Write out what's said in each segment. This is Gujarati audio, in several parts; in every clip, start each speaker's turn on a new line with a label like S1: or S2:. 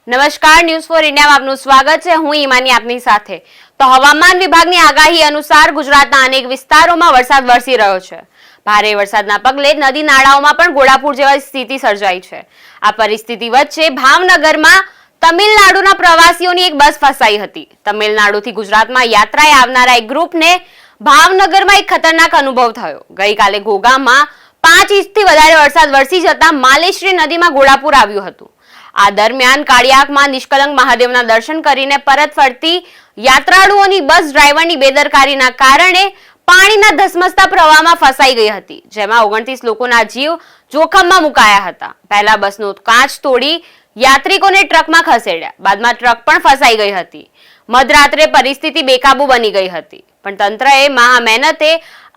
S1: નમસ્કાર, ન્યૂઝ ફોર ઇન્ડિયામાં આપનું સ્વાગત છે। હું ઈમાની આપની સાથે। તો હવામાન વિભાગની આગાહી અનુસાર ગુજરાતના અનેક વિસ્તારોમાં વરસાદ વરસી રહ્યો છે। ભારે વરસાદના પગલે નદી નાળાઓમાં પણ ઘોડાપૂર જેવી સ્થિતિ સર્જાઈ છે। આ પરિસ્થિતિ વચ્ચે ભાવનગરમાં તમિલનાડુના પ્રવાસીઓની એક બસ ફસાઈ હતી। તમિલનાડુથી ગુજરાતમાં યાત્રાએ આવનારા એક ગ્રુપને ભાવનગરમાં એક ખતરનાક અનુભવ થયો। ગઈકાલે ઘોઘામાં 5 ઇંચથી વધારે વરસાદ વરસી જતા માલેશ્રી નદીમાં ઘોડાપૂર આવ્યું હતું। આ દરમિયાન કાળિયાકમાં નિષ્કલંક મહાદેવના દર્શન કરીને પરત ફરતી યાત્રાળુઓની બસ ડ્રાઈવરની બેદરકારીના કારણે પાણીના ધસમસતા પ્રવાહમાં ફસાઈ ગઈ હતી, જેમાં 29 લોકોના જીવ જોખમમાં મુકાયા હતા। પહેલા બસનો કાચ તોડી યાત્રિકોને ટ્રકમાં ખસેડ્યા, બાદમાં ટ્રક પણ ફસાઈ ગઈ હતી। મધરાત્રે પરિસ્થિતિ બેકાબુ બની ગઈ હતી, પણ તંત્રએ મહા મહેનતે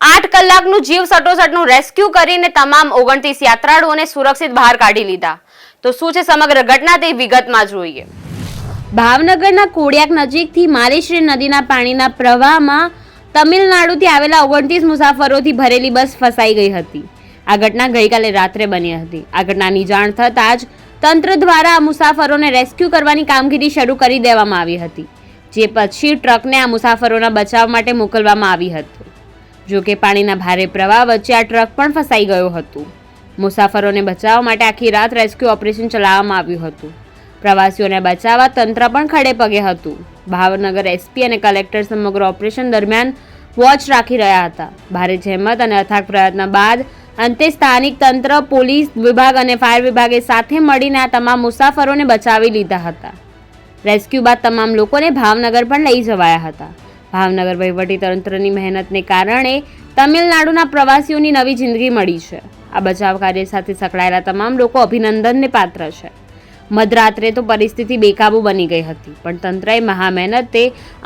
S1: 8 કલાકનું જીવ સટોસટનું રેસ્ક્યુ કરીને તમામ 29 યાત્રાળુઓને સુરક્ષિત બહાર કાઢી લીધા। તો શું છે સમગ્ર ઘટના તે વિગતમાં જોઈએ। ભાવનગરના કોડિયાક નજીકથી માલેશ્રી નદીના પાણીના પ્રવાહમાં તમિલનાડુથી આવેલા 29 મુસાફરોથી ભરેલી બસ ફસાઈ ગઈ હતી। આ ઘટના ગઈકાલે રાત્રે બની હતી। આ ઘટનાની જાણ થતાં જ તંત્ર દ્વારા આ મુસાફરોને રેસ્ક્યુ કરવાની કામગીરી શરૂ કરી દેવામાં આવી હતી, જે પછી ટ્રકને આ મુસાફરોના બચાવ માટે મોકલવામાં આવી હતી। જો કે પાણીના ભારે પ્રવાહ વચ્ચે આ ટ્રક પણ ફસાઈ ગયો હતો। મુસાફરોને બચાવવા માટે આખી રાત રેસ્ક્યુ ઓપરેશન ચલાવવામાં આવ્યું હતું। પ્રવાસીઓને બચાવવા તંત્ર પણ ખડે પગે હતું। ભાવનગર એસપી અને કલેક્ટર સમગ્ર ઓપરેશન દરમિયાન વોચ રાખી રહ્યા હતા। ભારે જહેમત અને અથાગ પ્રયત્ન બાદ અંતે સ્થાનિક તંત્ર, પોલીસ વિભાગ અને ફાયર વિભાગે સાથે મળીને આ તમામ મુસાફરોને બચાવી લીધા હતા। રેસ્ક્યુ બાદ તમામ લોકોને ભાવનગર પણ લઈ જવાયા હતા। ભાવનગર વહીવટીતંત્રની મહેનતને કારણે તમિલનાડુના પ્રવાસીઓની નવી જિંદગી મળી છે। આ બચાવ કાર્ય સાથે સંકળાયેલા તમામ લોકો અભિનંદનને પાત્ર છે। મધરાત્રે તો પરિસ્થિતિ બેકાબુ બની ગઈ હતી, પણ તંત્રએ મહા મહેનતે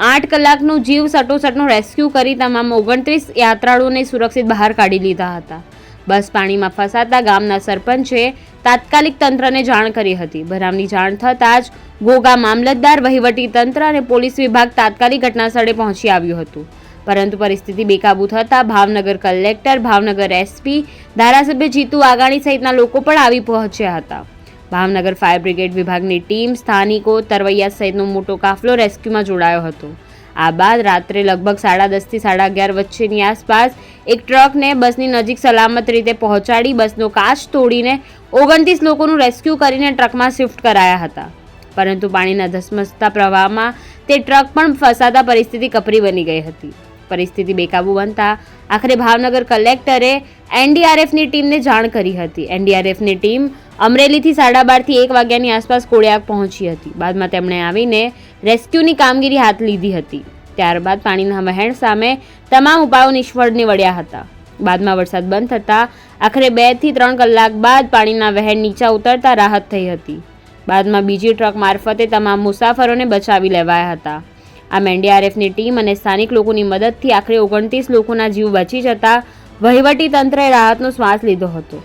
S1: 8 કલાકનું જીવ સટોસટનું રેસ્ક્યુ કરી તમામ 29 યાત્રાળુઓને સુરક્ષિત બહાર કાઢી લીધા હતા। બસ પાણીમાં ફસાતા ગામના સરપંચે તાત્કાલિક તંત્રને જાણ કરી હતી। બનાવની જાણ થતાં જ ઘોઘા મામલતદાર, વહીવટીતંત્ર અને પોલીસ વિભાગ તાત્કાલિક ઘટનાસ્થળે પહોંચી આવ્યું હતું, પરંતુ પરિસ્થિતિ બેકાબુ થતાં ભાવનગર કલેક્ટર, ભાવનગર એસપી, ધારાસભ્ય જીતુ વાઘાણી સહિતના લોકો પણ આવી પહોંચ્યા હતા। ભાવનગર ફાયર બ્રિગેડ વિભાગની ટીમ, સ્થાનિકો, તરવૈયા સહિતનો મોટો કાફલો રેસ્ક્યુમાં જોડાયો હતો। આ બાદ રાત્રે લગભગ 10:30 થી 11:30 વચ્ચેની આસપાસ એક ટ્રકને બસની નજીક સલામત રીતે પહોંચાડી બસનો કાચ તોડીને 29 લોકોનું રેસ્ક્યુ કરીને ટ્રકમાં શિફ્ટ કરાયા હતા, પરંતુ પાણીના ધસમસતા પ્રવાહમાં તે ટ્રક પણ ફસાતા પરિસ્થિતિ કપરી બની ગઈ હતી। પરિસ્થિતિ બેકાબુ બનતા આખરે ભાવનગર કલેક્ટરે એનડીઆરએફની ટીમને જાણ કરી હતી। એનડીઆરએફની ટીમ અમરેલીથી 12:30 થી 1 વાગ્યાની આસપાસ કોડિયાક પહોંચી હતી। બાદમાં તેમણે આવીને રેસ્ક્યુની કામગીરી હાથ લીધી હતી। ત્યારબાદ પાણીના વહેણ સામે તમામ ઉપાયો નિષ્ફળ નીવડ્યા હતા। બાદમાં વરસાદ બંધ થતાં આખરે 2 થી 3 કલાક બાદ પાણીના વહેણ નીચા ઉતરતા રાહત થઈ હતી। બાદમાં બીજી ટ્રક મારફતે તમામ મુસાફરોને બચાવી લેવાયા હતા। આમ એનડીઆરએફની ટીમ અને સ્થાનિક લોકોની મદદથી આખરે 29 લોકોના જીવ બચી જતા વહીવટી તંત્રએ રાહતનો શ્વાસ લીધો હતો।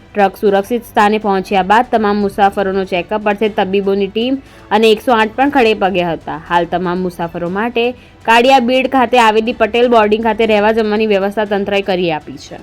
S1: ટ્રક સુરક્ષિત સ્થાને પહોંચ્યા બાદ તમામ મુસાફરોનો ચેકઅપ અર્થે તબીબોની ટીમ અને 108 પણ ખડે પગે હતા। હાલ તમામ મુસાફરો માટે કાળિયા બીડ ખાતે આવેલી પટેલ બોર્ડિંગ ખાતે રહેવા જમવાની વ્યવસ્થા તંત્રએ કરી આપી છે।